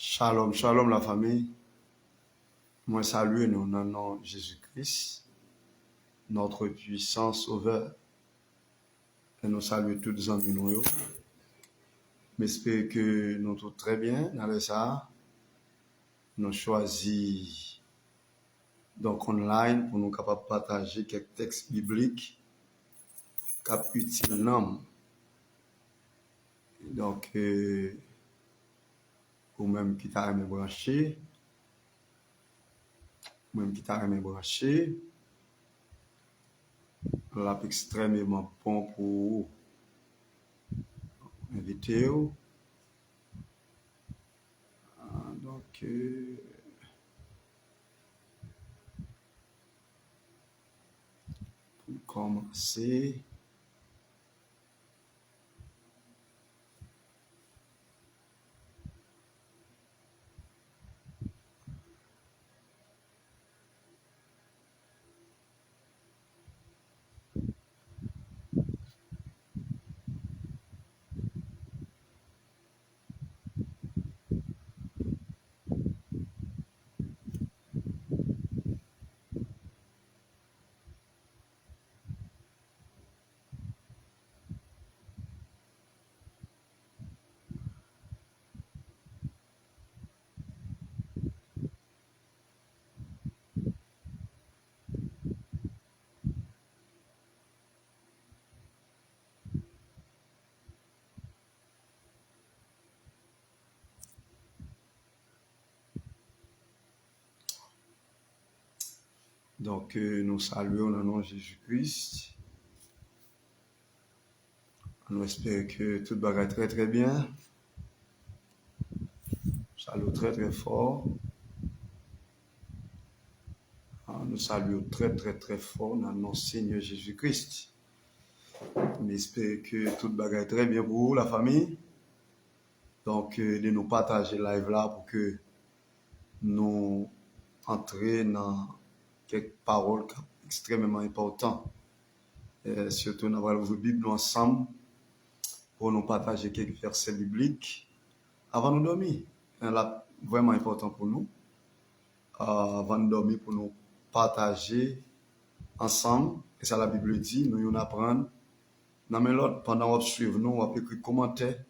Shalom, shalom la famille. Moi salue nous dans le nom de Jésus-Christ, notre puissant sauveur. Et nous saluons tous les amis nous. J'espère que nous tous très bien dans ça. Nous choisi donc online pour nous capables de partager quelques textes bibliques cap utile nom. Donc ou même qui t'a aimé brancher, là extrêmement bon pour inviter. Donc pour commencer, donc nous saluons le nom de Jésus-Christ. Nous espérons que tout va très très bien. Salut très très fort. Nous saluons très très très fort dans le nom Seigneur Jésus-Christ. Nous espérons que tout va très bien pour vous, la famille. Donc de nous partager live là pour que nous entrions dans quelques paroles extrêmement importantes. Surtout nous allons ouvrir la Bible ensemble pour nous partager quelques versets bibliques avant de dormir. C'est vraiment important pour nous. Avant de dormir, pour nous partager ensemble. Et ça, la Bible dit, nous apprendre. Non, mais l'autre, pendant qu'on suit, nous, on va écrire commentaires.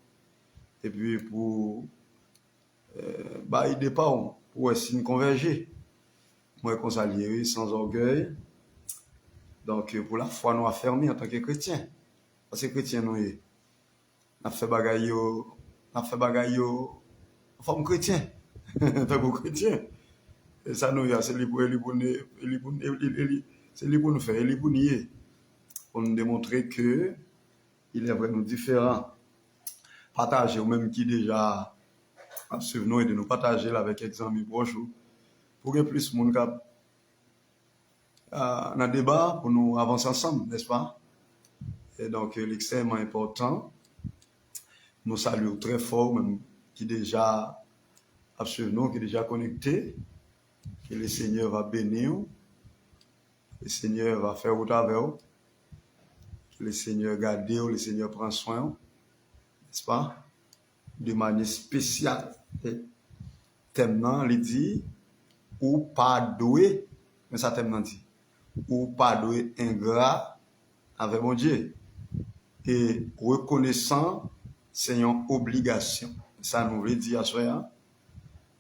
Et puis, pour aider pas, pour essayer de converger. Moi, qu'on s'allie sans orgueil. Donc, pour la foi, nous affermir en tant que chrétiens. Parce que chrétiens, nous, on fait bagaille, en forme chrétien. En tant que chrétien. Et ça, nous, c'est lui pour nous faire, il pour nier. Pour nous démontrer que il est vraiment différent. Partager, ou même qui déjà suivre nous et de nous partager là avec des amis proches. Pour que plus de monde dans le débat, pour nous avancer ensemble, n'est-ce pas? Et donc, l'extrêmement important. Nous saluons très fort, même qui déjà suivre nous, qui est déjà connecté. Que le Seigneur va bénir, le Seigneur va faire au travers, que le Seigneur garde, le Seigneur prend soin, n'est-ce pas? De manière spéciale. Thème, il dit, ou pas doué, mais ça thème dit, ou pas doué ingrat avec mon Dieu. Et reconnaissant, c'est une obligation. Ça nous veut dire à soi,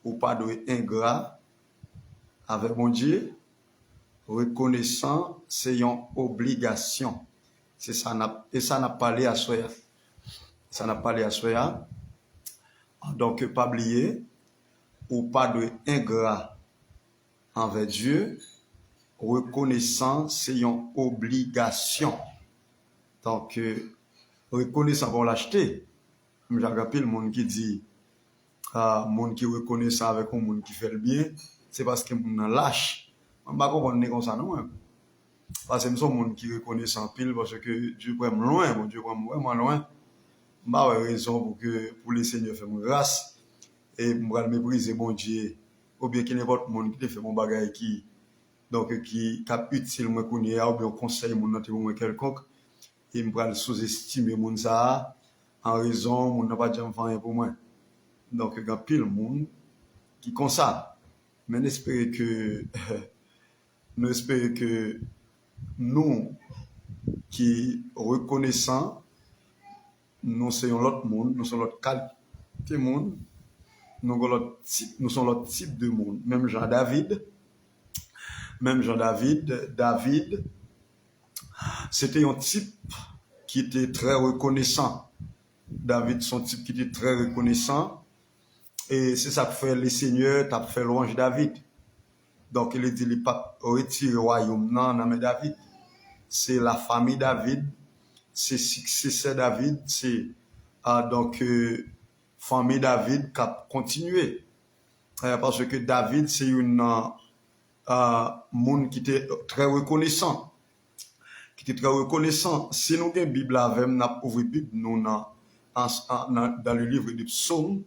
ou pas doué ingrat avec mon Dieu. Reconnaissant, c'est une obligation. C'est ça, et ça n'a pas parlé à soi. Ça n'a pas parlé à soi. Donc, pas oublier, ou pas de ingrat envers Dieu. Reconnaissant, c'est une obligation. Donc, reconnaissant pour l'acheter. J'ai rappelé le monde qui dit, monde qui reconnaît ça avec un monde qui fait le bien, c'est parce que monde lâche. On va comprendre comme ça, non? Parce que nous sommes gens qui reconnaissent en pile parce que Dieu prend loin, bon Dieu prend vraiment loin. Je n'ai pas raison pour le Seigneur faire une grâce et je vais mépriser mon Dieu. Ou bien qu'il n'importe monde qui fait mon bagage qui est utile moi connaître ou bien conseil mon note ou quelconque et je vais sous-estimer mon ça en raison mon n'a pas jamais fait pour moi. Donc il y a pile monde qui comme ça. Mais j'espère que, nous espérons que nous, qui reconnaissons, nous sommes l'autre monde, nous sommes l'autre qualité de monde, nous sommes l'autre type de monde. Même Jean-David, David, c'était un type qui était très reconnaissant. David, son type qui était très reconnaissant. Et c'est ça que fait les seigneurs, t'as fait louange David. Donc il dit, il pas retirer le royaume, non, mais David. C'est la famille David, c'est successeur David, c'est donc famille David qui a continué. Parce que David, c'est une monde qui était très reconnaissant. Si nous avons une Bible avec nous, nous ouvrons la Bible, nous dans le livre du Psaume,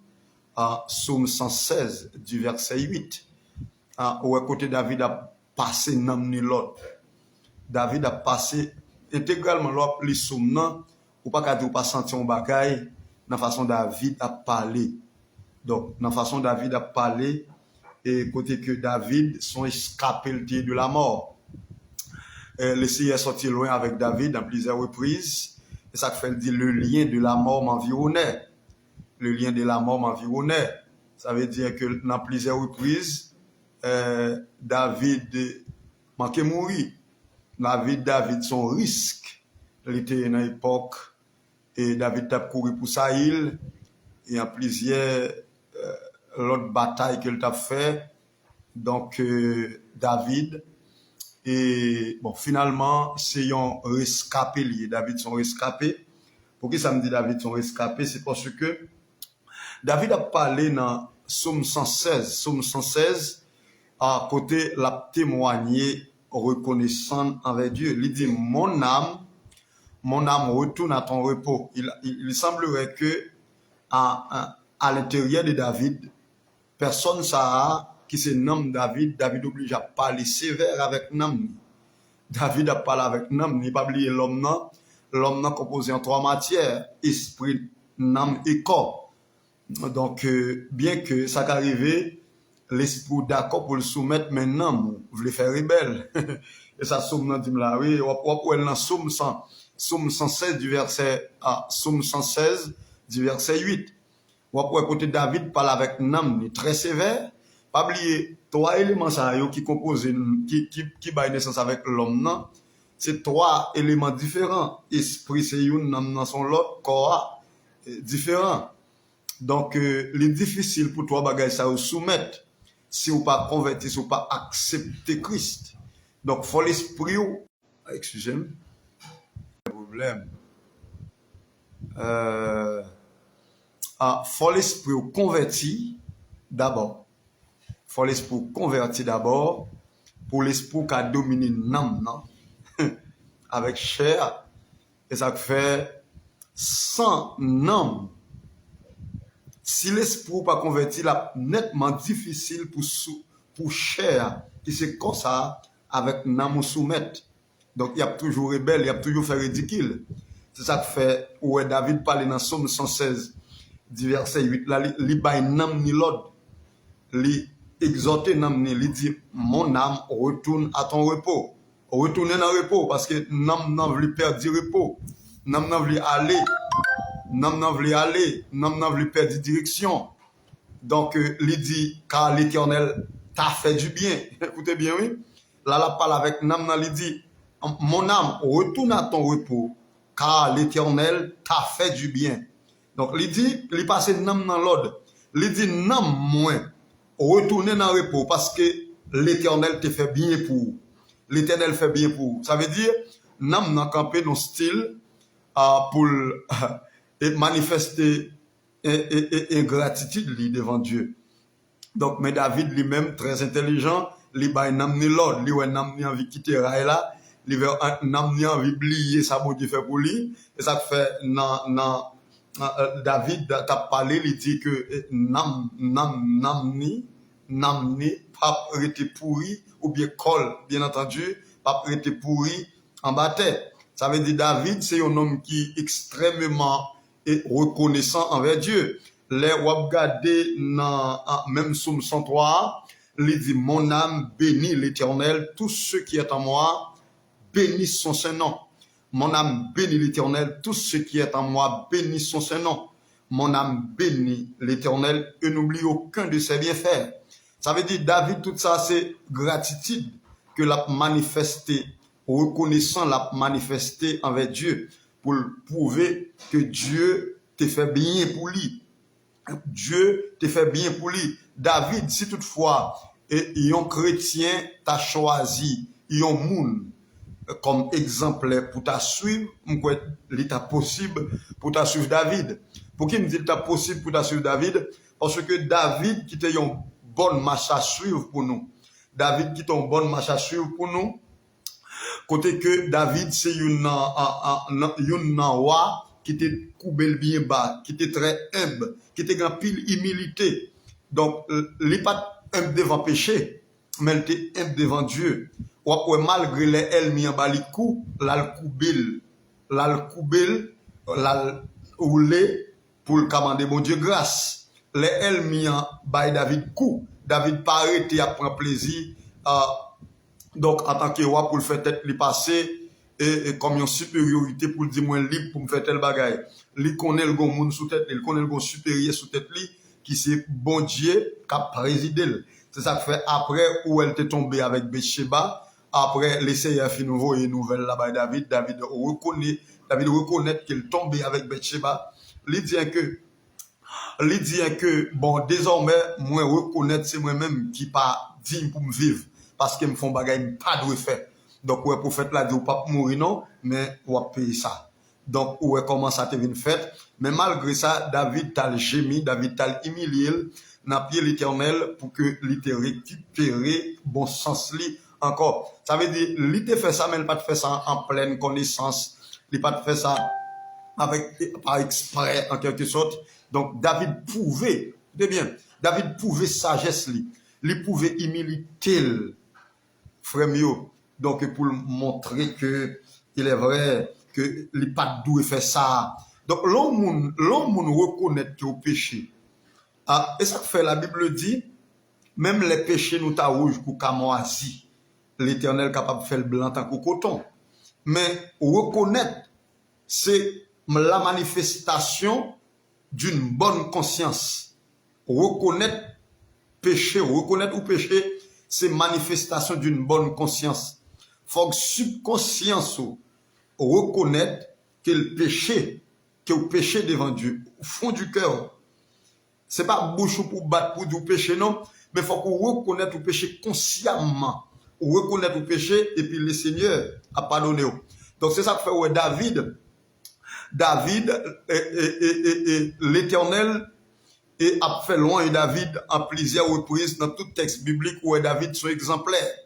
Psaume 116, du verset 8. Où à côté David a passé nam ni l'autre. David a passé intégralement l'autre les Psaumes, ou pas qu'à pas sentir un bagage, dans la façon David a parlé. Donc, dans la façon David a parlé, et côté que David sont escapés de la mort. Le Seigneur est sorti loin avec David à plusieurs reprises. Et ça fait dire le lien de la mort m'environnait. Le lien de la mort m'environnait. Ça veut dire que dans plusieurs reprises, David manquait mourir. David, son risque. Il était dans l'époque et David a couru pour Saïl. Il y a plusieurs l'autre bataille qu'il a fait. Donc, David. Et bon, finalement, c'est un rescapé lié. David sont rescapés. Pourquoi ça me dit David sont rescapés? C'est parce que David a parlé dans Psaume 116. Psaume 116, à côté, l'a témoigné reconnaissant envers Dieu. Il dit, mon âme, retourne à ton repos. Il semblerait que à l'intérieur de David, personne ça qui se nomme David oblige à parler sévère avec Nam. David a parlé avec Nam, il n'a pas oublié l'homme composé en trois matières, esprit, Nam et corps. Donc, bien que ça arrive, l'esprit d'accord pour le soumettre, mais Nam, vous voulez faire rebelle. Et ça, Somme dit là, oui, dans Somme 116 du verset, Somme 116 du verset 8. Ou après, côté David parle avec Nam, très sévère. Pas oublier, trois éléments qui composent, qui baillent naissance avec l'homme, c'est trois éléments différents. Esprit, c'est une, Nam, dans son l'autre, corps, différent. Donc, il est difficile pour toi, bagaille, ça, vous soumettre, si vous pas converti, si vous pas accepter Christ. Donc, faut l'esprit, excusez-moi, problème. Faut l'esprit converti d'abord. Faut l'esprit converti d'abord pour l'esprit qui a dominé l'âme avec chair. Et ça fait sans âme. Si l'esprit pas converti, là nettement difficile pour chair qui c'est comme ça avec l'âme soumettre. Donc il y a toujours rebelle, il y a toujours fait ridicule. C'est ça que fait où David parle dans Psaume 116 du verset 8 là, il bail n'am ni l'autre. Il exhorte n'am ni, il dit mon âme retourne à ton repos. Retourner dans le repos parce que n'am veut perdre du repos. N'am veut aller. N'am veut perdre direction. Donc il dit car l'Éternel t'a fait du bien. Écoutez bien oui. Là la parle avec n'am il dit mon âme retourne à ton repos car l'Éternel t'a fait du bien. Donc, il dit, il passe nam dans l'ordre. Il dit, nam moins, retourner dans le repos parce que l'Éternel te fait bien pour. L'Éternel fait bien pour. Ça veut dire, nam n'a campé dans style pour manifester ingratitude devant Dieu. Donc, mais David lui-même, très intelligent, il va nam ni l'ordre, il va nam ni envie de quitter là, il va nam ni envie d'oublier ça bon Dieu fait pour lui. Et ça fait, David t'a parlé, il dit que nam ni, pas été pourri, ou bien col, bien entendu, pas été pourri en bataille. Ça veut dire David, c'est un homme qui est extrêmement reconnaissant envers Dieu. Les wap gade dans même Somme 103, il dit mon âme bénit l'Éternel, tout ce qui est en moi bénisse son Saint-Nom. Mon âme bénit l'Éternel, tout ce qui est en moi bénisse son Saint-Nom. Mon âme bénit l'Éternel et n'oublie aucun de ses bienfaits. Ça veut dire, David, tout ça, c'est gratitude que l'a manifesté, reconnaissant l'a manifesté envers Dieu, pour prouver que Dieu te fait bien pour lui. Dieu te fait bien pour lui. David, si toutefois, un chrétien t'a choisi, un moun, comme exemple pour ta suivre, l'état possible pour ta suivre David. Pour qui me dit l'état possible pour ta suivre David? Parce que David qui était une bonne marche à suivre pour nous. David qui était une bonne marche à suivre pour nous. Côté que David c'est une roi qui était coupé bien bas, qui était très humble, qui était grand pile humilité. Donc, il n'est pas humble devant péché, mais il était humble devant Dieu. Ou malgré les ennemis en bas les coups, là le coubel, là roulé pour le commander mon Dieu grâce. Les ennemis en bas David coup, David pas arrêté à prendre plaisir. Donc en tant que roi pour le faire tête lui passer et comme une supériorité pour dire moi libre pour me faire tel bagaille. Il connaît le bon monde sous tête, il connaît le bon supérieur sous tête lui qui c'est bon Dieu qui a présidé. C'est ça que fait après où elle était tombée avec Bathsheba. Après, l'essai a fait nouveau et nouvelle là-bas, David reconnaît qu'il tombait avec Bathsheba. Il dit que, bon, désormais, moi, reconnaître, c'est moi-même qui pas digne pour me vivre. Parce qu'ils me font bagaille, pas de faire. Donc, ouais, prophète là dit, ou pas mourir, non, mais, ou va payer ça. Donc, ouais, comment ça te vient fait. Mais malgré ça, David t'a gémi, David t'a humilié, n'a pied l'Éternel pour que l'ité récupéré bon sens li encore. Ça veut dire, l'ité fait ça, mais il pas fait ça en pleine connaissance. Il pas fait ça par exprès, en quelque sorte. Donc, David pouvait, écoutez bien, David pouvait sagesse li. Il pouvait humilité, frère mio. Donc, pour montrer que il est vrai que il pas doué faire ça. Donc, l'homme reconnaît que au péché. Ah, et ça fait la Bible dit, même les péchés nous ta rouge pour camoisi. L'Éternel capable de faire le blanc tant que coton. Mais reconnaître, c'est la manifestation d'une bonne conscience. Reconnaître ou péché, c'est manifestation d'une bonne conscience. Faut que subconscience reconnaître que le péché devant Dieu, au fond du cœur. C'est pas bouche pour battre pour du péché, non, mais faut qu'on reconnaisse le péché consciemment. On reconnaît le péché et puis le Seigneur a pardonné. Donc c'est ça que fait ouais, David, l'Éternel a fait loin et David en plusieurs reprises dans tout texte biblique où David sont exemplaires.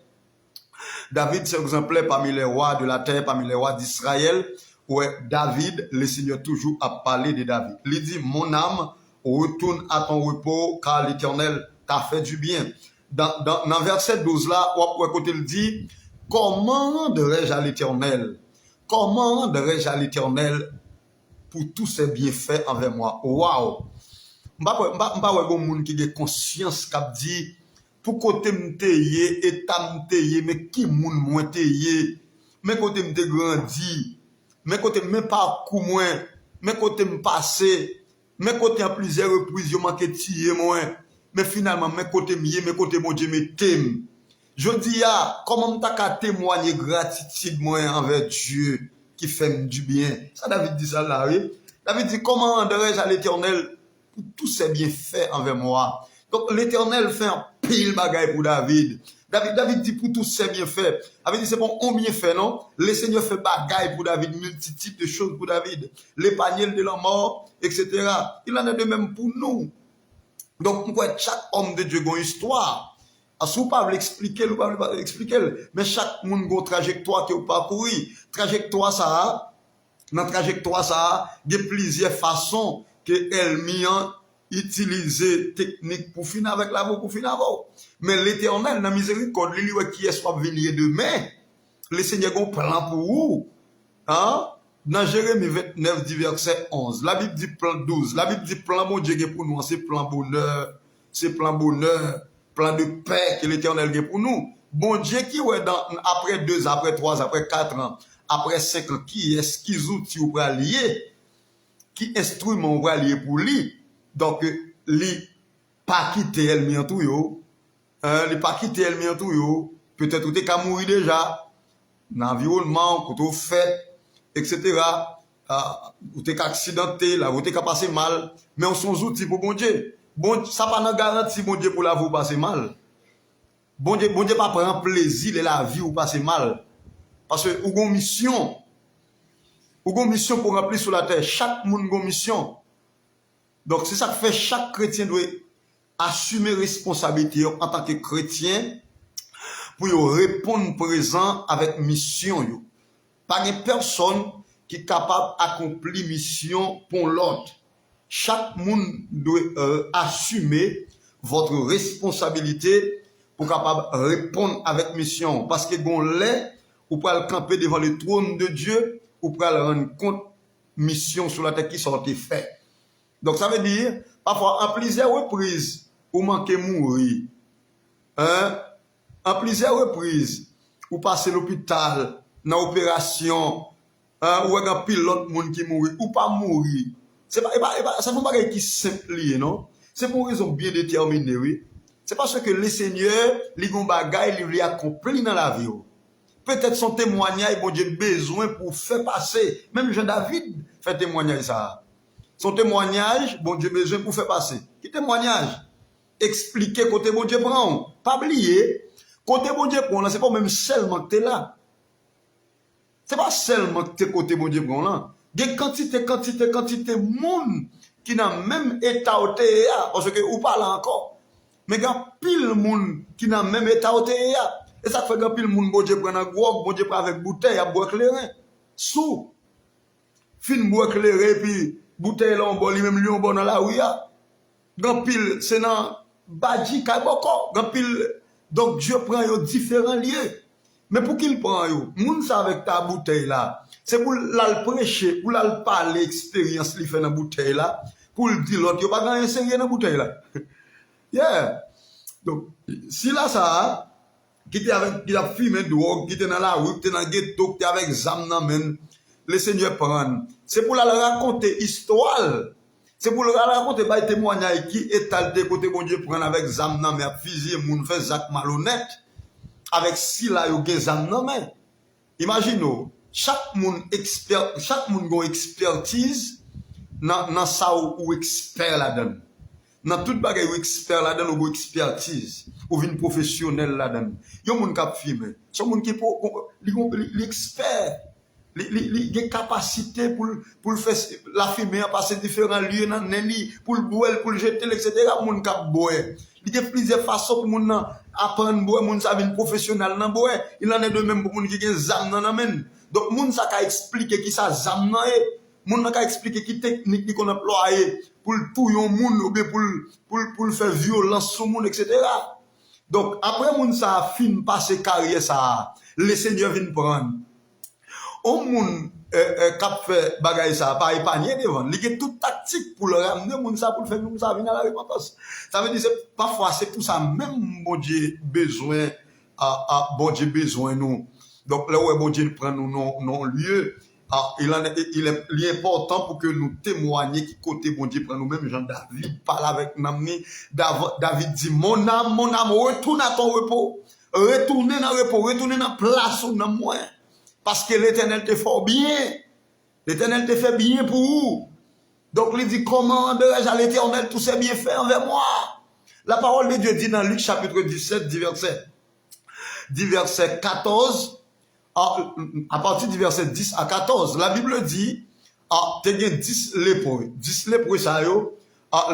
David c'est exemplaire parmi les rois de la terre, parmi les rois d'Israël, où David, le Seigneur toujours a parlé de David. Il dit, mon âme, retourne à ton repos, car l'Éternel t'a fait du bien. Dans verset 12 là, côté il dit, comment rendrai-je à l'Éternel? Comment rendrai-je à l'Éternel pour tous ses bienfaits envers moi? Waouh! M'pa wè gon moun qui a conscience k'ap dit, pour côté m'teye, état m'teye, mais qui moun moins teye, mais côté m'te grandi, mais côté m'me parcours moins, mais côté m'passé, mais côté en plusieurs reprises, yo manqué tirer moins. Mais finalement, mes côtés mieux, mes côtés mon Dieu, mes thèmes. Je dis, comment m'ta qu'à témoigner gratitude, moi, envers Dieu, qui fait du bien. Ça, David dit ça là, oui. David dit, comment rendrai-je à l'Éternel pour tous ses bienfaits envers moi? Donc, l'Éternel fait un pile bagaille pour David. David dit pour tous ses bienfaits. David dit, c'est bon, on bienfait, non? Le Seigneur fait bagaille pour David, multitude de choses pour David. L'épargner de la mort, etc. Il en est de même pour nous. Donc, chaque homme de Dieu a une histoire. Si vous ne pouvez pas l'expliquer, mais chaque monde a une trajectoire qui est parcouru. Trajectoire ça, dans la trajectoire ça, il y a plusieurs façons que Elmian utilise technique pour finir avec la pour finir avec. Mais l'Éternel, dans la miséricorde, lui qui est soit venir demain, le Seigneur a un plan pour vous. Hein? Dans Jérémie 29, verset 11, la Bible dit plan 12, la Bible dit plan bon Dieu pour nous, c'est plan bonheur, plan de paix que l'Éternel a pour nous. Bon Dieu qui est après 2, après 3, après 4 ans, après 5 ans, qui est-ce qui outils ou lier, qui instrument ou lier pour lui. Donc, lui pas quitter elle tout yo, lui pas quitter elle tout yo, peut-être ou t'es qu'à mourir déjà, dans l'environnement, pour tout fait, etc. Ou t'es qu'à accidenté, là, ou t'es qu'à passer mal, mais on sont outils pour bon Dieu. Bon, ça pas n'a garantie bon Dieu pour la vous passer mal. Bon Dieu pas prendre plaisir de la vie ou passer mal. Parce que ou gon mission pour remplir sur la terre. Chaque monde a une mission. Donc c'est ça que fait chaque chrétien doit assumer responsabilité en tant que chrétien pour répondre présent avec mission yo. Pas une personne qui est capable d'accomplir mission pour l'autre. Chaque monde doit assumer votre responsabilité pour capable répondre avec mission. Parce que bon lait, ou pour le camper devant le trône de Dieu, ou pour le rendre compte mission sur la terre qui sont faite. Donc ça veut dire, parfois, en plusieurs reprises, ou manquez mourir. En plusieurs reprises, ou passer l'hôpital, dans l'opération, ou un pilote monde qui mourit, ou pas mourir. Ça ne fait pas qui simple, non? C'est pour une raison bien déterminée, oui. C'est parce que le Seigneur, les bagailles, lui accompli dans la vie. Peut-être son témoignage, bon Dieu, besoin pour faire passer. Même Jean-David fait témoignage ça. Son témoignage, bon Dieu, besoin pour faire passer. Qui témoignage? Expliquer côté bon Dieu prend. Pas oublier, côté bon Dieu prend, c'est pas même seulement que tu es là. C'est pas seulement que tu es côté bon Dieu prend là. Il y a quantité de monde qui n'a même état au théâtre, parce que ou pas là encore. Mais il y a pile de monde qui n'a même état au théâtre. Et ça fait que pile de monde, bon Dieu prend un gros, bon Dieu prend avec bouteille, à boire éclairé. Sous. Fin boire éclairé, puis bouteille là, on boit lui-même, lui, on boit dans la rue. Grand pile, c'est dans Badji, Kaboko. Grand pile, donc Dieu prend yo différents lieux. Mais pour qu'il prend yo, moun sa avec ta bouteille là, c'est pour la prêcher, pour la parler expérience li fait dans bouteille là, pour le dire l'autre, yo pas gagner sérieux dans bouteille là. Yeah. Donc, si là ça, qui était avec, qui a fumé drogue, qui était dans la rue, qui était dans le ghetto, qui était avec zam nan men, le Seigneur prend. C'est pour la raconter histoire. C'est pour la raconter par témoignage qui étale de côté bon Dieu prend avec zam nan men, fusil moun fait Jacques malhonnête. Avec si là yo gen zam nan men. Imaginez, chaque monde a expertise dans ça ou expert là-dedans. Dans toute bagaille ou expert là-dedans ou expertise ou une professionnel là-dedans. Yon moun k'ap filmer. Son moun qui l'expert, les capacités pour faire la fumer passer différents lieux dans li pour le boire, pour le jeter etc. Moun k'ap boire. Il y a plusieurs façons pour moun apprendre boire, moun sa vin professionnel nan boire. Il en est de même pour moun qui gen zam nan men. Donc moun sa ka expliquer qui ça zam nan e. Moun nan ka expliquer qui technique qu'on emploie pour tout yon moun ou bien pour faire violence sur moun etc. Donc après moun sa fin passer carrière ça, le Seigneur vient prendre. On moun k'ap fait bagay ça pas épargner devant, il y a toute tactique pour le ramener moun ça pour faire moun ça venir à la repentance. Ça veut dire c'est parfois c'est pour ça même bon Dieu besoin bon Dieu besoin nous. Donc là où bon Dieu prend nous non lieu, il est important pour que nous témoignions qui côté bon Dieu prend nous même Jean-David parle avec Namni. David dit mon âme retourne à ton repos, retourne dans le repos, retourne dans place où dans moi. Parce que l'Éternel te fait bien. L'Éternel te fait bien pour vous. Donc il dit, comment rendrai-je à l'Éternel tous ses bienfaits envers moi? La parole de Dieu dit dans Luc chapitre 17, verset 14, à partir du verset 10 à 14, la Bible dit, tu as 10 lépreux. 10 lépreux, ça y est,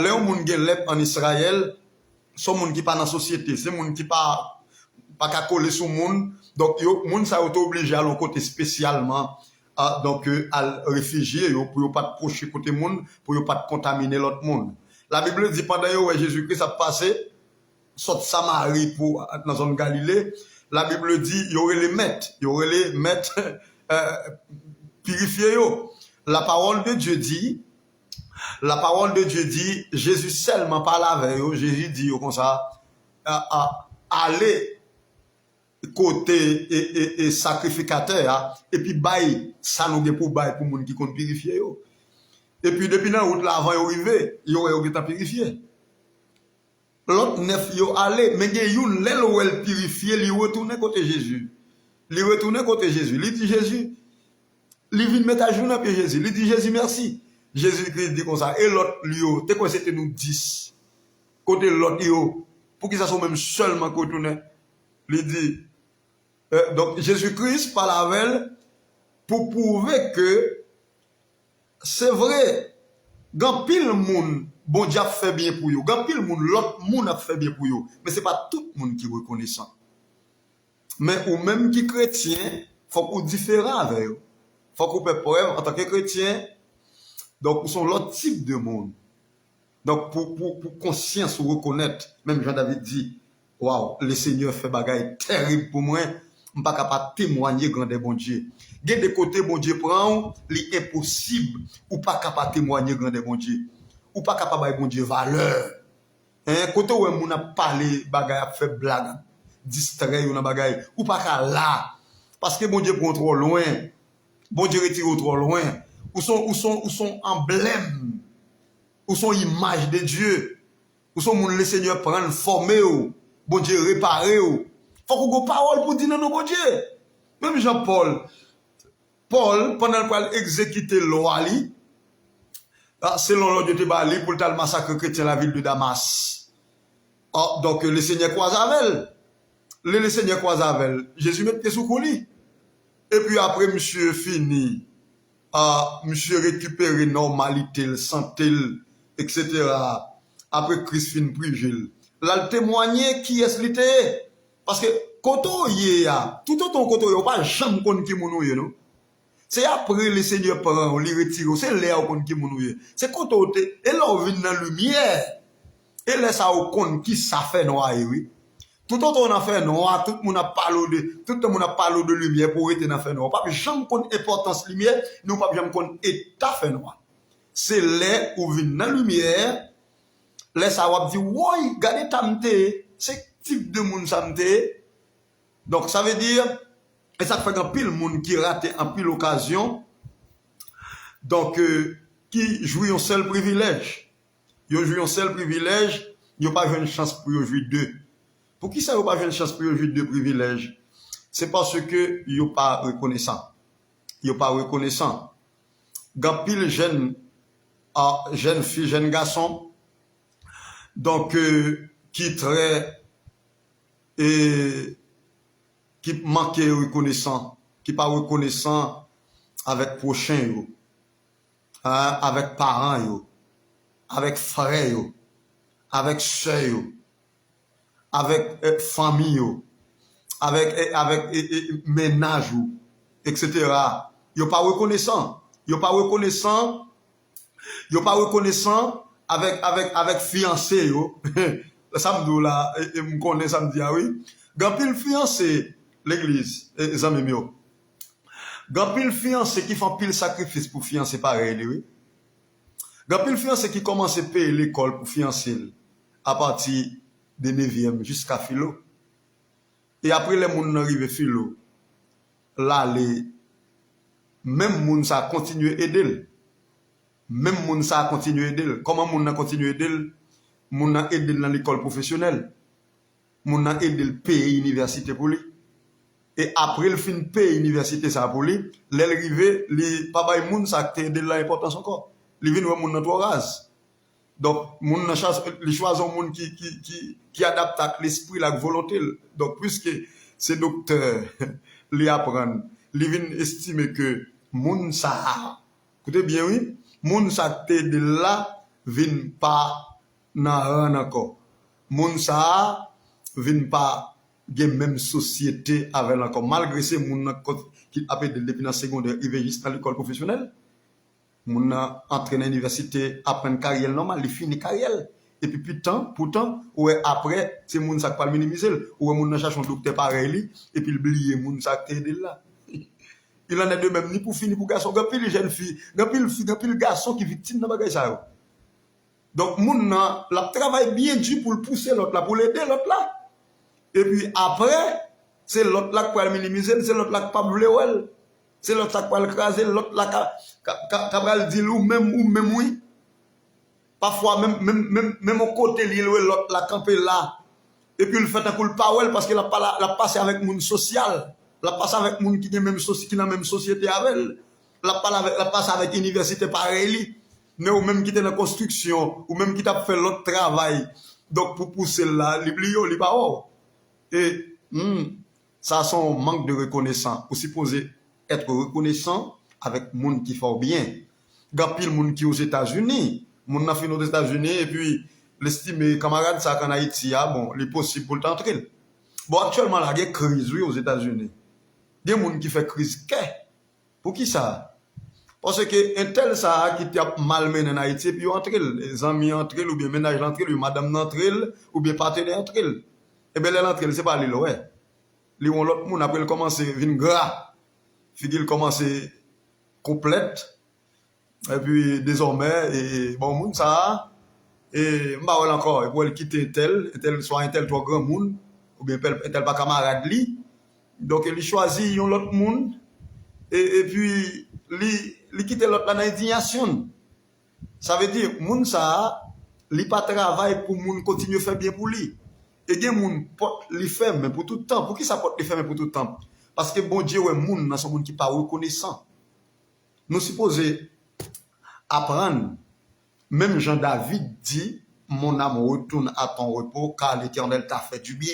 les gens qui sont en Israël, sont gens qui pas dans la société, c'est gens qui pas qu'à coller sur monde. Donc, moun sa été obligé à l'un côté spécialement, donc, à réfugier, pour pas te procher côté monde, pour pas te contaminer l'autre monde. La Bible dit pendant que Jésus-Christ a passé, sort Samarie pour, dans la zone Galilée, la Bible dit, il y aurait les maîtres, purifier yo. La parole de Dieu dit, Jésus seulement parle avec eux, Jésus dit comme ça, allez côté et sacrificateur, et puis bail, ça nous pour bail pour moun qui compte purifier yo. Et puis depuis la route là, avant yo arrivé, yo est purifié. L'autre neuf yo allé, mais gen yon l'el ou el purifié, li retourne côté Jésus. Li retourne côté Jésus. Li dit Jésus, li vin mettre à jour dans pied Jésus. Li dit Jésus merci. Jésus-Christ dit comme ça. Et l'autre li yo, te quoi c'était nous 10. Côté l'autre yo, pour qu'ils soit même seulement retourne. Li dit, donc Jésus-Christ parle avec elle pour prouver que c'est vrai, quand pile moun, bon Dieu a fait bien pour vous. Quand pile moun, l'autre moun a fait bien pour vous. Mais ce n'est pas tout le monde qui est reconnaissant. Mais ou même qui chrétien, il faut qu'on différent avec eux. Il faut qu'on peut preuve en tant que chrétien. Donc, ils sont l'autre type de monde. Donc, pour conscience ou reconnaître, même Jean-David dit, waouh, le Seigneur fait bagaille terrible pour moi. Je ne suis pas capable de témoigner grand bon Dieu. Il y a des côtés, bon Dieu prend, c'est impossible. Ou pas capable de témoigner grand bon Dieu. Ou pas capable de bon Dieu valeur. Hein, côté où on a parlé, bagaille a fait blague, distrait ou na bagaille, ou pas qu'à là. Parce que bon Dieu prend trop loin. Bon Dieu retire trop loin. Ou sont emblèmes. Ou sont images de Dieu. Ou sont moun le Seigneur prendre former ou. Bon Dieu réparer ou. Faut qu'on ait parole pour dire non bon Dieu. Même Jean-Paul, pendant qu'il a exécuté loi, selon l'ordre de Tébali, pour le massacre chrétien la ville de Damas. Donc le Seigneur croise avec elle. Le Seigneur croise avec elle. Jésus met sous colis. Et puis après, monsieur fini. Monsieur récupéré normalité, santé, etc. Après Christ fin prigil. Là, le témoigner qui est l'été. Parce que, quand on y est, tout autant quand on y est, pas jamais qu'on qui mounouye, non? C'est après le Seigneur prend, on les retire, c'est l'air qu'on qui mounouye. C'est quand on est, et là on vient dans la lumière, et là ça on compte qui ça fait noir, oui. Tout autant on a fait noir, tout le monde a parlé de lumière pour être dans fait noir. Pas jamais qu'on importance lumière, nous pas jamais qu'on état fait noir. C'est là où vient dans la lumière, là ça va dire, ouais, regardez tamte, c'est type de monde samte. Donc ça veut dire, et ça fait un pile monde qui rate en pile occasion, donc qui jouit un seul privilège. Ils jouent un seul privilège, ils n'ont pas une chance pour jouer deux. Pour qui ça n'a pas une chance pour jouer deux privilèges? C'est parce que ils n'ont pas reconnaissant. Ils n'ont pas reconnaissant. Quand pile jeune fille, jeune garçon, donc qui très et qui manque reconnaissant, qui pas reconnaissant avec prochain yo, avec parents yo, avec frères yo, avec soeurs yo, avec famille yo, avec ménage yo, etc. Yo pas reconnaissant, yo pas reconnaissant, yo pas reconnaissant avec fiancé yo. Samedi là, et me connaît samedi oui. Gapil fiancé l'église, les amis mieux. Gapil fiancé qui font pile sacrifice pour fiancer pareil oui. Gapil fiancé qui commence à payer l'école pour fiancer à partir de 9e jusqu'à philo. Et après les moun arrivé philo, là les même moun ça continue aider. Même moun ça continue aider. Comment moun a continué aider? Moun a aidé dans l'école professionnelle. Moun a aidé le payer université pour lui. Et après le fin payer université ça pour lui, l'arrivée, les papa et moun ça aidé de l'importance encore. Les vinn moun dans trois races. Donc moun les choisir moun qui adapte à l'esprit la volonté. Donc puisque ces docteurs les apprennent, les vinn estimer que moun ça écoutez bien oui, moun ça de là vinn pas nan encore. Moun sa vin pas gen même société avec encore malgré ces moun qui appelle depuis dans secondaire il juste dans l'école professionnelle. Moun entraîné à l'université apprendre carrière normale, il finit carrière et puis pourtant ouais après c'est moun ça pas minimiser ou moun cherche un docteur pareil et puis oublier moun ça t'aider là. Il en est de même, ni pour filles, ni pour garçons. Gapil les jeunes filles, gapil garçons qui victimes dans bagage ça. Donc, moun nan, la travail bien dur pour le pousser l'autre là, pour l'aider l'autre là. Et puis après, c'est l'autre là qui va le minimiser, c'est l'autre là qui va pas vouloir. C'est l'autre là qui va le craser, l'autre là qui va le dire ou même oui. Parfois, même au côté, l'autre là campé là. Et puis, il fait un coup de parole parce qu'il a passé avec monde social. Il a passé avec monde qui est même la même société avec elle. Il a passé avec l'université pareil. Mais ou même qui est dans la construction, ou même qui t'a fait l'autre travail. Donc, pour pousser là, il pas haut. Et ça, c'est un manque de reconnaissance. Vous supposez être reconnaissant avec le monde qui fait bien. Il y a pile monde qui est aux États-Unis. Le monde a fait aux États-Unis et puis l'estime camarade ça qu'en Haïti, bon, il est possible pour l'entrer. Bon, actuellement, là, il y a une crise oui, aux États-Unis. Il y a des gens qui font crise. Pour qui ça? Parce que un tel ça qui t'a malmené en Haïti, puis entre les amis entre eux, ou bien ménage entre eux, ou madame entre eux, ou bien partenaire entre eux. Et bien, l'entre eux, c'est pas l'île, ouais. L'autre monde, après, il commence à venir gras. Il commence à complète. Et puis, désormais, et bon, monde ça, et bah voilà encore, et pour elle quitter soit un tel, toi grand monde, ou bien un tel pas camarade li. Donc, il choisit un autre monde, et puis, il quitte l'autre dans l'indignation. Ça veut dire, moun ça, li pas travail pour moun continuer à faire bien pour lui. Et gen moun porte li fait mais pour tout le temps. Pour qui ça porte li fait mais pour tout le temps? Parce que bon Dieu ouais moun dans son monde qui pas reconnaissant. Nous supposons apprendre. Même Jean David dit, mon âme retourne à ton repos car l'Éternel t'a fait du bien.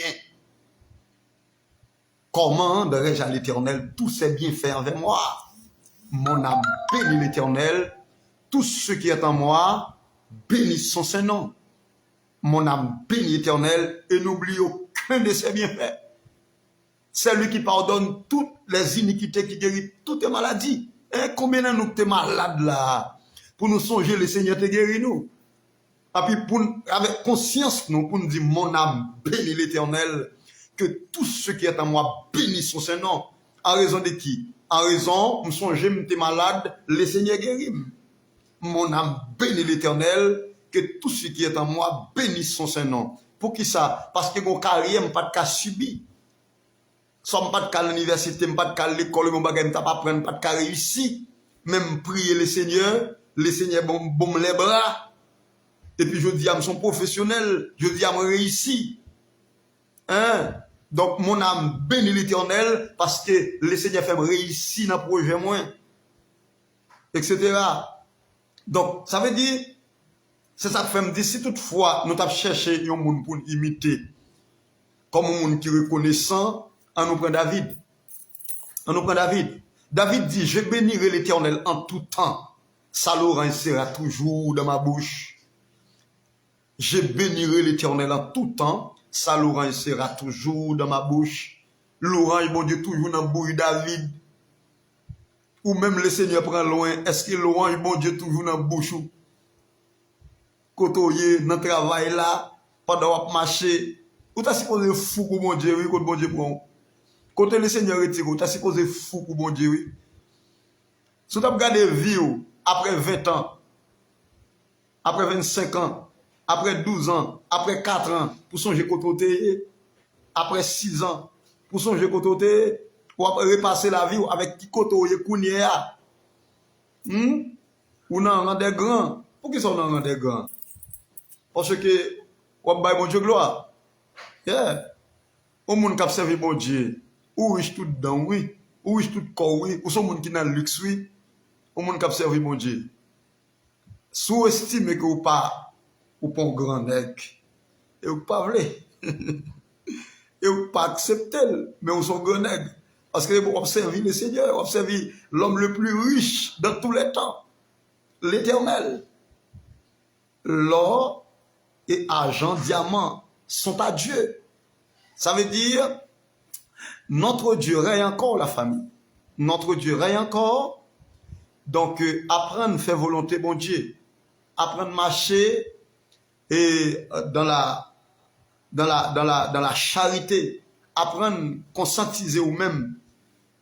Comment dirais-je à l'Éternel tous ses bienfaits envers moi? Mon âme bénit l'Éternel, tout ce qui est en moi, bénisse son Saint-Nom. Mon âme bénit l'Éternel et n'oublie aucun de ses bienfaits. C'est lui qui pardonne toutes les iniquités, qui guérit toutes les maladies. Et combien de nous sommes malades là? Pour nous songer, le Seigneur te guérit nous. Et puis, avec conscience, nous, pour nous dire, mon âme bénit l'Éternel, que tout ce qui est en moi bénisse son Saint-Nom. En raison de qui? En raison, nous songeons, nous malade, le Seigneur guérit. Mon âme bénit l'Éternel, que tout ce qui est en moi bénisse son Saint-Nom. Pour qui ça? Parce que mon carrière, pas de cas subi. Somme pas de cas à l'université, pas de cas à l'école, mon bagage, pas apprendre, pas de cas réussi. Même prier le Seigneur bon les bras. Et puis je dis à son professionnel, je dis à mon réussi. Hein? Donc mon âme bénit l'Éternel parce que le Seigneur fait réussir dans le projet moins. Etc. Donc ça veut dire, c'est ça que fait me dire, si toutefois nous avons cherché un monde pour imiter, comme un monde qui est reconnaissant, on nous prend David. On nous prend David. David dit, je bénirai l'Éternel en tout temps. Sa louange sera toujours dans ma bouche. Je bénirai l'Éternel en tout temps. Sa louange sera toujours dans ma bouche. Louange, bon Dieu, toujours dans la bouche David. Ou même le Seigneur prend loin. Est-ce que louange, bon Dieu, toujours dans la bouche? Côtoyer, dans le travail là, pendant qu'on marche. Ou t'as supposé fou pour bon Dieu, oui, quand bon Dieu prend. Quand le Seigneur retire, ou t'as supposé fou pour bon Dieu, oui. Si tu as regardé vie, après 20 ans, après 25 ans, après 12 ans, après 4 ans, pour songer côté, après 6 ans, pour songer côté, ou après repasser la vie avec qui côté kounye a. Ou nan des grands. Pour qui sont dans des grands? Parce que, ou bay bon Dieu gloire. Yeah. Au monde qui a servi bon Dieu, ou riche tout dedans, oui. Ou riche tout corps, oui. Ou son monde qui n'a le luxe, oui. Au monde qui a servi bon Dieu. Sous-estimez que vous pas un grand nègre. Et vous pas voulez. Et vous pas accepter, mais vous sont grand nègre. Parce que vous observez le Seigneur, vous observez l'homme le plus riche dans tous les temps. L'Éternel. L'or et argent, diamant sont à Dieu. Ça veut dire, notre Dieu règne encore, la famille. Notre Dieu règne encore. Donc, apprendre à faire volonté, bon Dieu. Apprendre à marcher et dans la charité. Apprendre à conscientiser vous-même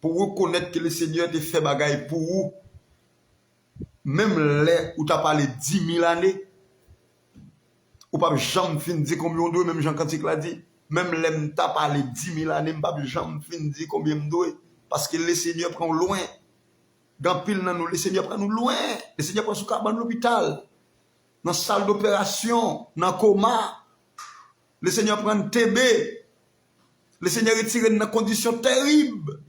pour reconnaître que le Seigneur te fait bagaille pour vous, même les où tu as parlé 10 000 années, ou pas jamais fin dire combien on doit, même Jean Cantique l'a dit, même les tu as parlé 10 000 années, pas jamais fin dire combien on doit, parce que le Seigneur prend loin. Dans pile dans nous, le Seigneur prend nous loin. Le Seigneur prend sous cabane l'hôpital, dans la salle d'opération, dans le coma. Le Seigneur prend TB. Le Seigneur retire dans des conditions terribles.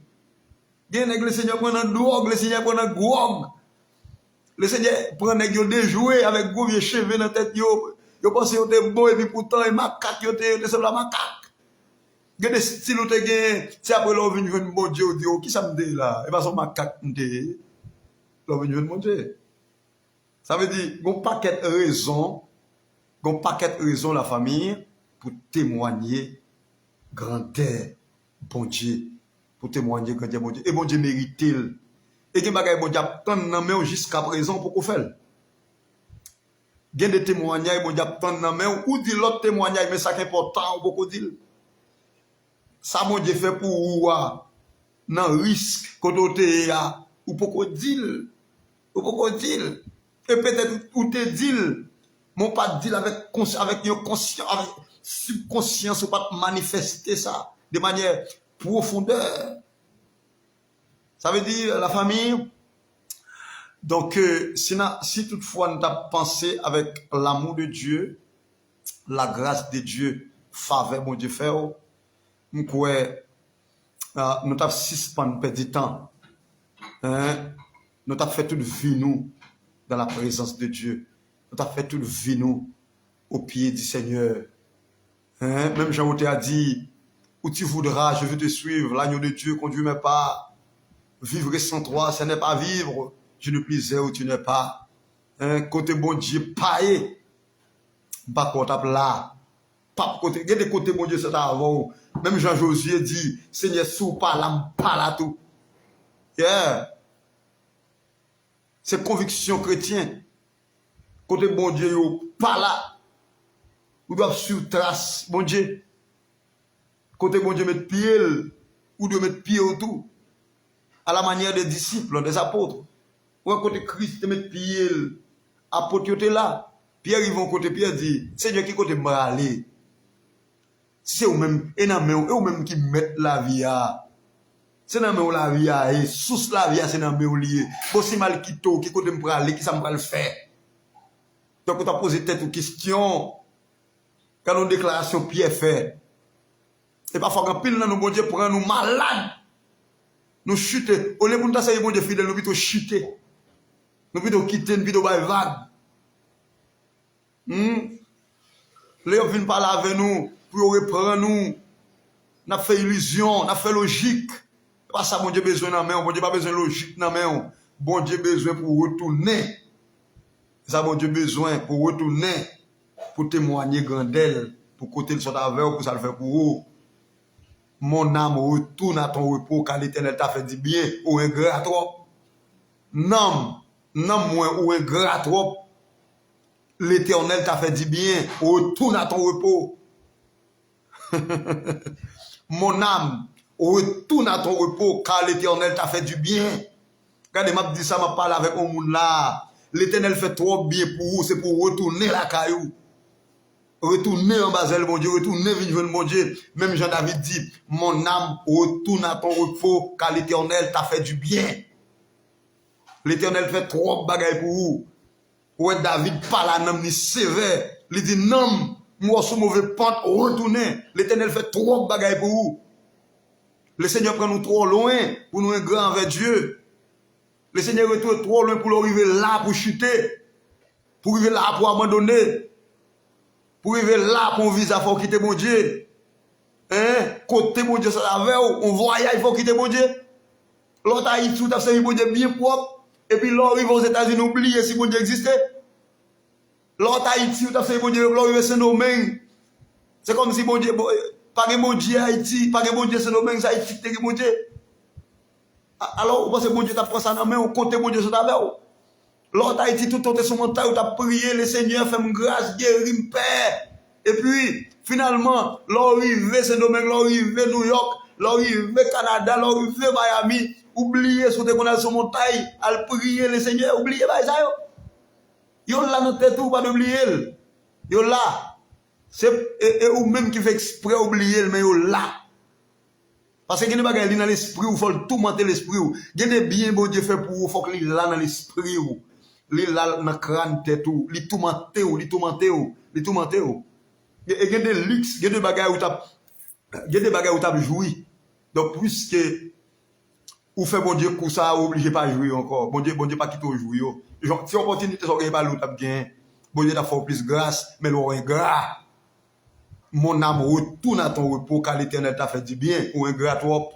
Le Seigneur prend dans drogue, le Seigneur prend dans drogue. Le Seigneur prend des jouets avec gros vieux cheveux dans la tête. Yo pense que c'est beau et puis pourtant, il macaque, yo te semble la macaque. Il y a des styles où tu as, c'est après l'on vient de mon Dieu, qui ça me dit là? Et pas son macaque, l'on vient de mon Dieu. Ça veut dire, il y a un paquet de raisons, la famille, pour témoigner grandeur, bon Dieu, pour témoigner grandeur, bon Dieu. Et bon Dieu mérite-t-il. Et que bagay bon Dieu attend jusqu'à présent pour qu'on fasse. Il y a des témoignages, bon Dieu attend ou dit l'autre témoignage, mais ça qui est important, ou beaucoup dire. Ça mon Dieu fait pour vous, dans le risque, quand vous êtes ou pourquoi dire, et peut-être ou te dire, mon pas dire avec une conscience, avec subconscience, ou pas manifester ça de manière profondeur. Ça veut dire la famille. Donc, si toutefois nous avons pensé avec l'amour de Dieu, la grâce de Dieu, faveur, mon Dieu, fait, nous avons suspendre perdre du temps. Nous avons fait toute vie nous dans la présence de Dieu. Nous avons fait toute vie nous au pied du Seigneur. Même Jean a dit, où tu voudras, je veux te suivre. L'agneau de Dieu conduit mes pas. Vivre sans toi, ce n'est pas vivre. Je ne plus où tu n'es pas. Côté bon Dieu, paye. Pas comptable là. Pas côté, il y a des côtés bon Dieu, c'est avant. Même Jean-Josué dit, Seigneur, sous pas là, pas là tout. Yeah. C'est conviction chrétienne. Côté bon Dieu, pas là. Vous doivent sur trace, bon Dieu. Côté bon Dieu, mettre pied, ou de mettre pied autour. À la manière des disciples, des apôtres. Ou à côté Christ, mettre pied, apôtre là. Pierre, ils vont côté Pierre dit, Seigneur, qui côté m'a aller? C'est eux-mêmes, et eux-mêmes qui mettent la vie à. C'est dans le la vie à, et sous la vie à, c'est dans le lié. Bon, si mal qui côté me aller, qui ça me le faire? Donc, on t'a posé tête aux questions. Quand nos déclarations Pierre fait. Et parfois, quand pile dans nos bon Dieu prend nous malades. Nous chuter. Au lieu de nous bon Dieu fidèle, nous plutôt chuter. Nous plutôt quitter, nous plutôt vague. Léon vient parler avec nous, pour reprendre nous. On a fait illusion, on a fait logique. Pas ça, bon Dieu besoin dans main, bon Dieu pas besoin de logique dans main. Bon Dieu besoin pour retourner. Ça, bon Dieu besoin pour retourner, pour témoigner grandel, pour côté le soit avec pour ça le faire pour vous. Mon âme retourne à ton repos car l'Éternel t'a fait du bien ou ingrat trop. Non, moins ou ingrat trop. L'Éternel t'a fait du bien, retourne à ton repos. Mon âme, retourne à ton repos, car l'Éternel t'a fait du bien. Regardez, m'a dit ça, m'a parlé avec un monde là. L'Éternel fait trop bien pour vous, c'est pour retourner la caillou. Retourner en Basel, mon Dieu, retourner vivre mon Dieu. Même Jean-David dit, mon âme, retourne à ton repos, car l'Éternel t'a fait du bien. L'Éternel fait trop bagaille pour vous. Ouais, David parle à ni sévère. Il dit, non, moi, sous mauvais pente, retournez. L'Éternel fait trop bagaille pour vous. Le Seigneur prend nous trop loin pour nous être grand avec Dieu. Le Seigneur retourne trop loin pour arriver là pour chuter. Pour arriver là pour abandonner. Pour arriver là pour visa, il faut quitter mon Dieu. Côté mon Dieu, ça avait, on voyage, il faut quitter mon Dieu. L'autre Haïti, tout à fait, mon Dieu bien propre. Et puis l'autre arrive aux États-Unis, oublier si mon Dieu existait. L'autre Haïti, tout à fait, mon Dieu, l'autre arrive Saint-Domingue. C'est comme si mon Dieu, pas que mon Dieu Haïti, pas que mon Dieu Saint-Domingue, Haïti, c'est que mon Dieu. Alors, vous pensez que mon Dieu t'a pris ça dans la main, on compte mon Dieu sur ta main. L'autre Haïti, tout ton son montagne, où t'as prié, le Seigneur fait une grâce, guéri, me paix. Et puis, finalement, l'arrivée Saint-Domingue, l'arrivée New York, l'arrivée Canada, l'arrivée Miami, oubliez ce qu'on a sur montagne, à prier le Seigneur, oubliez pas ça. Yo là dans tête ou pas d'oublier. Yo là. C'est ou même qui fait exprès oublier mais yo là. Parce que il y a des bagages dans l'esprit, il faut tout monter l'esprit. Il y a des biens bon Dieu fait pour vous, il faut que il là dans l'esprit. Il là dans le crâne tête ou, il tout monter ou, il tout monter ou, il tout monter ou. Il y a des luxe, il y a des bagages où tu joui. Donc puisque ou fait bon Dieu pour ça, obligé pas jouer encore. Bon Dieu pas quitter jouer. Genre si opportunité ça pas l'autre t'a bien. Bon Dieu t'a fait plus grâce, mais l'on ingrat. Mon âme retourne à ton repos car l'Éternel t'a fait du bien ou ingrat trop.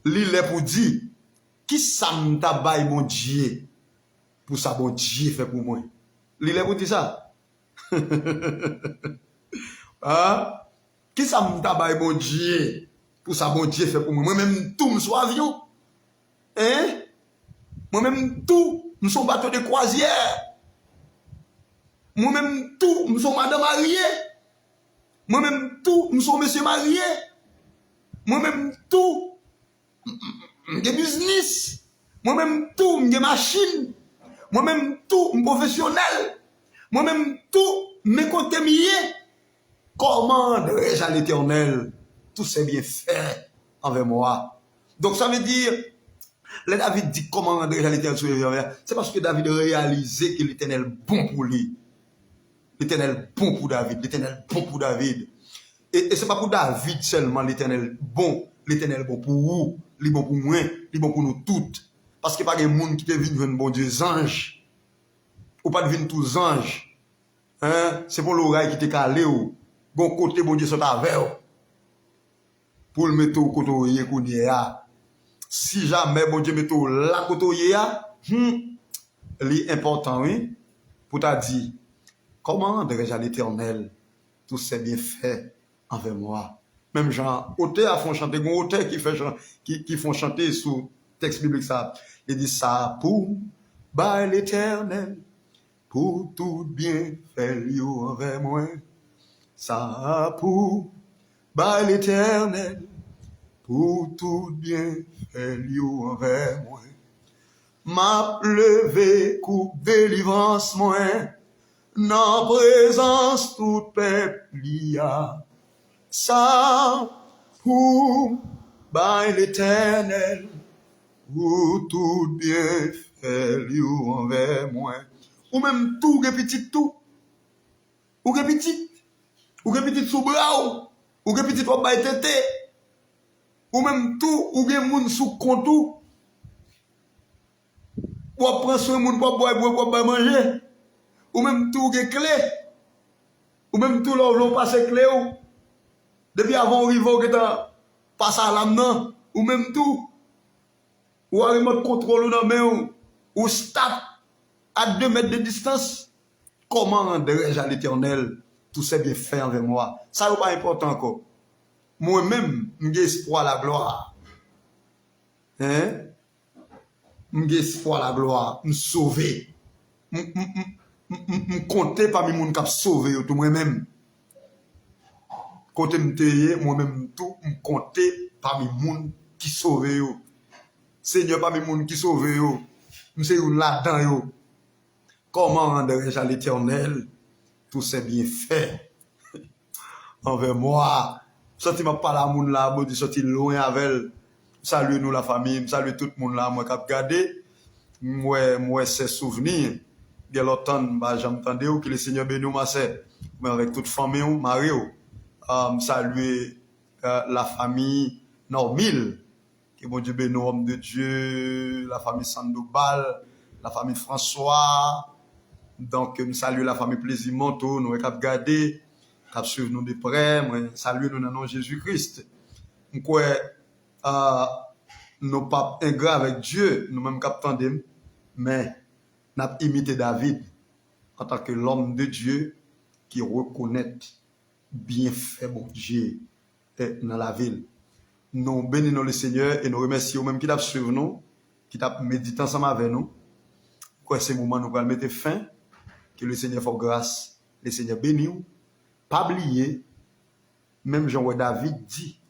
L'île est pour dire qui ça m'ta bail mon Dieu pour ça bon Dieu fait pour moi. L'île est pour dire ça. Hein? Qui ça m'ta bail mon Dieu pour ça bon Dieu fait pour moi. Moi-même tout me soit avion. Hein? Moi-même tout me sont bateau de croisière. Moi-même tout me sont madame mariée. Moi-même tout me sont monsieur marié. Moi-même tout m'ge business. Moi-même tout m'ge machine. Moi-même tout m'professionnel. Moi-même tout me compte millier. Comment devrais-je à l'Éternel tout c'est bien fait envers moi. Donc ça veut dire le David dit comment rendrai-je à l'Éternel, c'est parce que David a réalisé que l'Éternel bon pour lui. L'Éternel bon pour David, l'Éternel bon pour David. Et c'est pas pour David seulement l'Éternel bon pour vous, il bon pour moi, il bon pour nous toutes. Parce que pas de monde qui te vient de bon Dieu ange, ou pas de venir tous anges. Hein? C'est pour l'oreille qui te calé ou bon côté bon Dieu sont avec pour le mettre au côté qu'on y a. Si jamais bon Dieu mette là côté a, l'important oui, pour t'a dit comment devrais-je à l'Éternel tout c'est bien fait envers moi. Même Jean, auteurs font chanter, bon auteurs qui font chanter sous texte biblique ça. Il dit ça pour l'Éternel, pour tout bien fait envers moi. Ça pour l'Éternel, pour tout bien fait envers moi. M'a levé coupe délivrance moi, dans présence tout peuple lia. Ça pour l'Éternel, pour tout bien fait envers moi. Ou même tout petit tout. Ou petit sous bras ou petit trop bail tête. Ou même tout ou gen moun sous compte ou prendre soin moun pour boire pour manger. Ou même tout gen clé. Ou même tout l'on passe clé ou depuis avant arriver que t'as passé à l'âme non ou même tout ou un remote contrôle dans main ou stop à 2 mètres de distance. Comment rendrai-je à l'Éternel tout c'est bien fait envers moi? Ça n'est pas important encore. Moi-même, j'ai espoir la gloire. Hein? J'ai espoir la gloire. Me sauver. Me compter parmi les gens qui sauvé tout moi-même. Côté me moi-même tout me compter parmi les gens qui sauvé. Seigneur parmi les gens qui sauvé. Je suis là-dedans. Comment rendrai-je à l'Éternel tout c'est bien fait envers moi? Sorti m'a parlé à moun là, bon Dieu sorti loin avec elle. Salut nous la famille, salut tout le monde là, moi cap garder. Moi c'est souvenir. Il y a longtemps bah j'entendais que le Seigneur bénisse ma sœur, mais avec toute famille ou mari saluer la famille Normil. Que bon Dieu bénisse homme de Dieu, la famille Sandoval, la famille François. Donc me salue la famille Plaisir-Monto, nous cap garder. Cap suivre nous de près, moi saluer nous dans le nom de Jésus-Christ. Nous nous pas ingrats avec Dieu, nous même cap tandem, mais n'a imité David en tant que l'homme de Dieu qui reconnaît bien fait bon Dieu dans la ville. Nous bénissons le Seigneur et nous remercions même qui t'a suivre nous, qui t'a médité ensemble avec nous. Quoi ces moments nous allons mettre fin, que le Seigneur fasse grâce, le Seigneur bénisse. Pas oublier, même Jean David dit,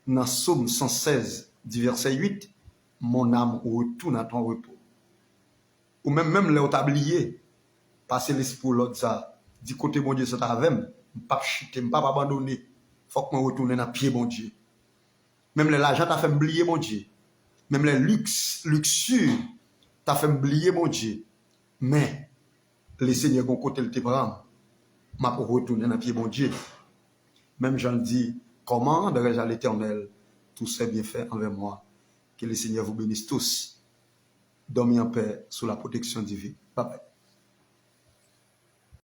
dans Psaume 116, du verset 8, mon âme retourne à ton repos. Ou même là où t'as oublié, passer l'esprit l'autre ça, du côté mon Dieu, ça t'a avec, pas chiter, pas abandonner. Faut que je retourne dans pied mon Dieu. Même l'argent t'a fait oublier mon Dieu. Même les luxure t'a fait oublier mon Dieu. Mais le Seigneur bon côté le te prend, m'a pour retourner dans pied mon Dieu. Même Jean dit, comment adore-je à l'Éternel tous ses bienfaits envers moi. Que le Seigneur vous bénisse tous. Dormez en paix sous la protection divine. Bye bye.